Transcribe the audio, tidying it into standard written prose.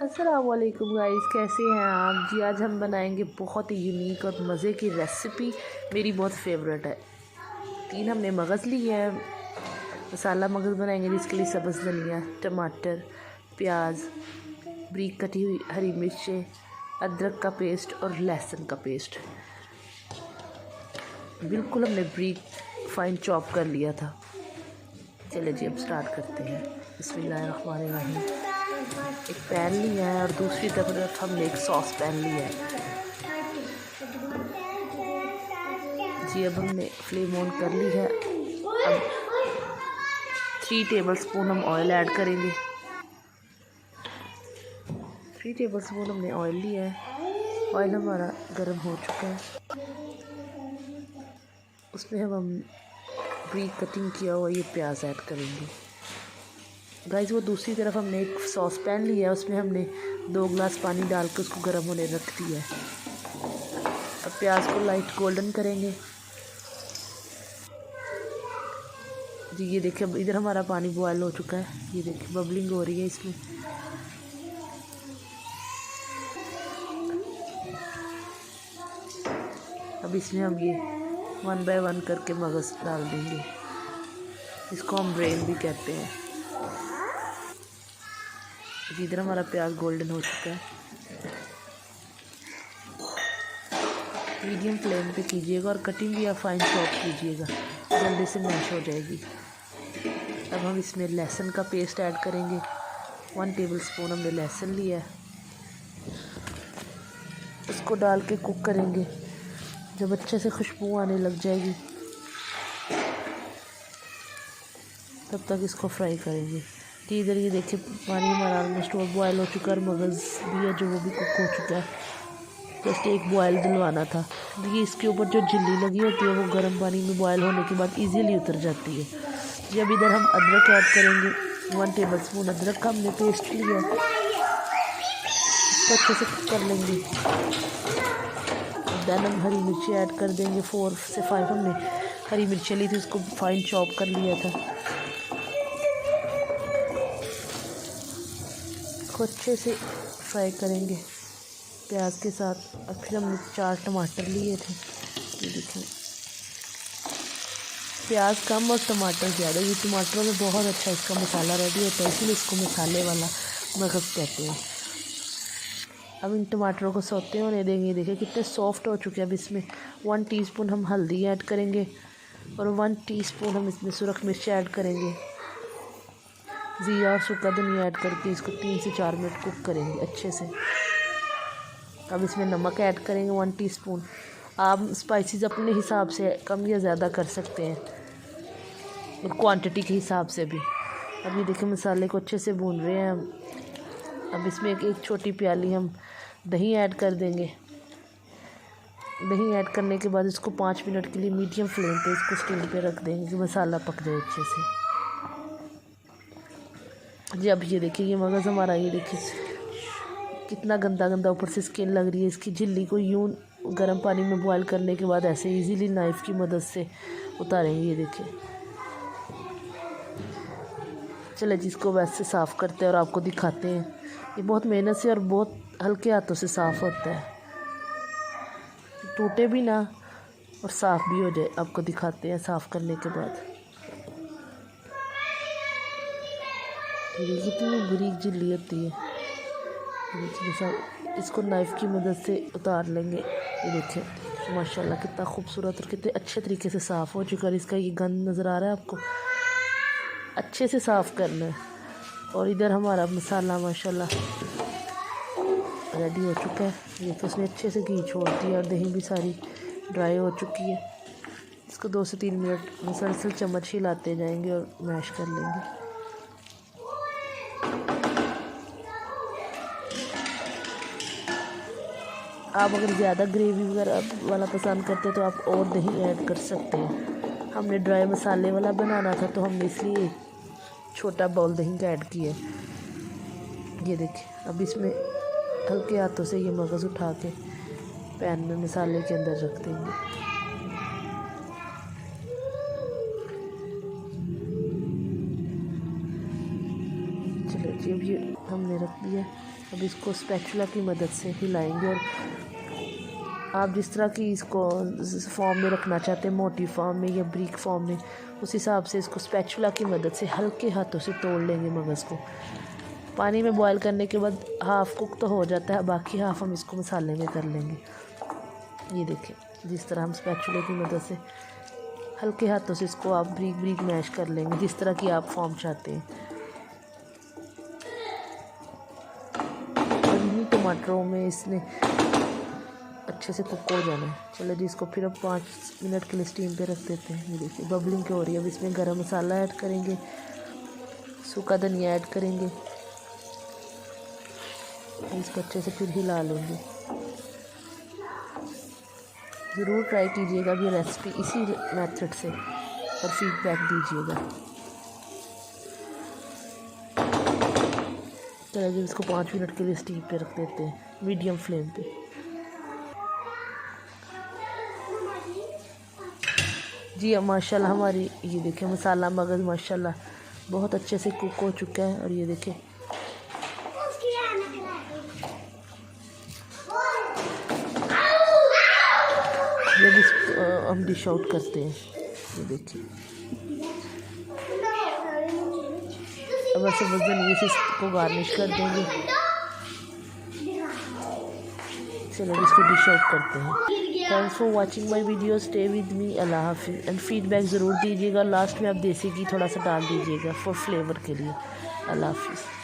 अस्सलामुअलैकुम गाइस, कैसे हैं आप जी। आज हम बनाएंगे बहुत ही यूनिक और मज़े की रेसिपी, मेरी बहुत फेवरेट है। 3 हमने मगज़ लिए हैं, मसाला मगज़ बनाएंगे जिसके लिए सब्ज़ धनिया, टमाटर, प्याज, बारीक कटी हुई हरी मिर्चें, अदरक का पेस्ट और लहसुन का पेस्ट बिल्कुल हमने बारीक फाइन चॉप कर लिया था। चलिए जी अब स्टार्ट करते हैं। बिस्मिल्लाहिर्रहमानिर्रहीम। एक पैन लिया है और दूसरी तरफ हमने एक सॉस पैन लिया है जी। अब हमने फ्लेम ऑन कर ली है। अब 3 टेबलस्पून हम ऑयल ऐड करेंगे। 3 टेबलस्पून हमने ऑयल लिया है। ऑयल हमारा गर्म हो चुका है। उसमें हम बारीक कटिंग किया हुआ ये प्याज ऐड करेंगे गाइस। वो दूसरी तरफ हमने एक सॉस पैन लिया है, उसमें हमने 2 गिलास पानी डाल के उसको गर्म होने रख दिया है। अब प्याज को लाइट गोल्डन करेंगे जी। ये देखिए अब इधर हमारा पानी बॉयल हो चुका है। ये देखिए बबलिंग हो रही है इसमें। अब इसमें हम ये 1 बाय 1 करके मगज़ डाल देंगे, इसको हम ब्रेन भी कहते हैं। इधर हमारा प्याज गोल्डन हो चुका है। मीडियम फ्लेम पे कीजिएगा और कटिंग भी आप फाइन चॉप कीजिएगा, जल्दी से मैश हो जाएगी। अब हम इसमें लहसुन का पेस्ट ऐड करेंगे। 1 टेबलस्पून हमने लहसुन लिया है, उसको डाल के कुक करेंगे जब अच्छे से खुशबू आने लग जाएगी, तब तक इसको फ्राई करेंगे जी। इधर ये देखिए पानी हमारा ऑलमोस्ट बॉयल हो चुका है और मगज़ भी है जो वो भी कुक हो चुका है। जस्ट एक बॉयल दिलवाना था। देखिए इसके ऊपर जो झिल्ली लगी होती है वो गर्म पानी में बॉयल होने के बाद इजीली उतर जाती है जी। अब इधर हम अदरक ऐड करेंगे। 1 टेबलस्पून अदरक का हमने पेस्ट लिया, इसको अच्छे से कुक कर लेंगे। देन हम हरी मिर्ची ऐड कर देंगे। 4 से 5 हमने हरी मिर्ची ली थी, उसको फाइन चॉप कर लिया था। इसको अच्छे से फ्राई करेंगे प्याज के साथ। और फिर हमने 4 टमाटर लिए थे। ये देखिए प्याज कम और टमाटर ज़्यादा। ये टमाटरों में बहुत अच्छा इसका मसाला रेडी होता है, इसीलिए इसको मसाले वाला मगज़ कहते हैं। अब इन टमाटरों को सौते होने देंगे। देखिए कितने सॉफ्ट हो चुके हैं। अब इसमें 1 टीस्पून हम हल्दी ऐड करेंगे और 1 टीस्पून हम इसमें सुरख मिर्च ऐड करेंगे। ज़ीरा और सूखा धनिया ऐड करके इसको 3 से 4 मिनट कुक करेंगे अच्छे से। अब इसमें नमक ऐड करेंगे 1 टीस्पून। आप स्पाइसेस अपने हिसाब से कम या ज़्यादा कर सकते हैं और क्वांटिटी के हिसाब से भी। अब ये देखिए मसाले को अच्छे से भून रहे हैं हम। अब इसमें एक छोटी प्याली हम दही ऐड कर देंगे। दही ऐड करने के बाद इसको 5 मिनट के लिए मीडियम फ्लेम पे इसको स्टीम पे रख देंगे कि मसाला पक जाए अच्छे से जी। अब ये देखिए ये मगज़ हमारा, ये देखिए कितना गंदा गंदा ऊपर से स्किन लग रही है। इसकी झिल्ली को यूं गर्म पानी में बॉयल करने के बाद ऐसे इजीली नाइफ़ की मदद से उतारेंगे। ये देखिए चले जिसको वैसे साफ़ करते हैं और आपको दिखाते हैं। ये बहुत मेहनत से और बहुत हल्के हाथों से साफ़ होता है, टूटे भी ना और साफ़ भी हो जाए। आपको दिखाते हैं साफ़ करने के बाद। ये कितनी बारीक झिल्ली होती है। इसको नाइफ़ की मदद से उतार लेंगे। ये देखिए माशाल्लाह कितना खूबसूरत और कितने अच्छे तरीके से साफ़ हो चुका है। इसका ये गंद नज़र आ रहा है आपको, अच्छे से साफ़ करना है। और इधर हमारा मसाला माशाल्लाह रेडी हो चुका है। ये तो उसने अच्छे से घी छोड़ दिया और दही भी सारी ड्राई हो चुकी है। इसको 2 से 3 मिनट मुसलसल चम्मच हिलाते जाएंगे और मैश कर लेंगे। आप अगर ज़्यादा ग्रेवी वगैरह वाला पसंद करते हैं तो आप और दही ऐड कर सकते हैं। हमने ड्राई मसाले वाला बनाना था तो हमने इसलिए छोटा बाउल दही का ऐड किया। ये देखिए अब इसमें हल्के हाथों से ये मगज़ उठा के पैन में मसाले के अंदर रख देंगे। चलो जी अब ये हमने रख रख दिया। अब इसको स्पैचुला की मदद से हिलाएंगे और आप जिस तरह की इसको फॉर्म में रखना चाहते हैं, मोटी फॉर्म में या ब्रिक फॉर्म में, उस हिसाब से इसको स्पैचुला की मदद से हल्के हाथों से तोड़ लेंगे मगज़ को। पानी में बॉयल करने के बाद हाफ़ कुक तो हो जाता है, बाकी हाफ़ हम इसको मसाले में कर लेंगे। ये देखें, जिस तरह हम स्पैचुले की मदद से हल्के हाथों से इसको आप ब्रीक ब्रीक मैश कर लेंगे, जिस तरह की आप फॉर्म चाहते हैं। और इन्हीं टमाटरों में इसने अच्छे से कुक हो जाना है। चलो जी, इसको फिर अब 5 मिनट के लिए स्टीम पे रख देते हैं। ये देखिए बबलिंग हो रही है। अब इसमें गरम मसाला ऐड करेंगे, सूखा धनिया ऐड करेंगे, इसको अच्छे से फिर हिला लेंगे। ज़रूर ट्राई कीजिएगा ये रेसिपी इसी मेथड से और फीडबैक दीजिएगा। चलिए जी, इसको 5 मिनट के लिए स्टीम पे रख देते हैं, मीडियम फ्लेम पे। जी अब माशाल्लाह हमारी ये देखें मसाला मगज़ माशाल्लाह बहुत अच्छे से कुक हो चुका है। और ये देखें जब इसको हम डिश आउट करते हैं, ये देखिए अब ऐसे वजन से इसको गार्निश कर देंगे। चलो इसको डिश आउट करते हैं। Thanks for watching my video, stay with me, अल्लाह हाफिज़। एंड फीडबैक ज़रूर दीजिएगा, लास्ट में आप देसी घी थोड़ा सा डाल दीजिएगा फॉर फ्लेवर के लिए। अल्लाह हाफिज़।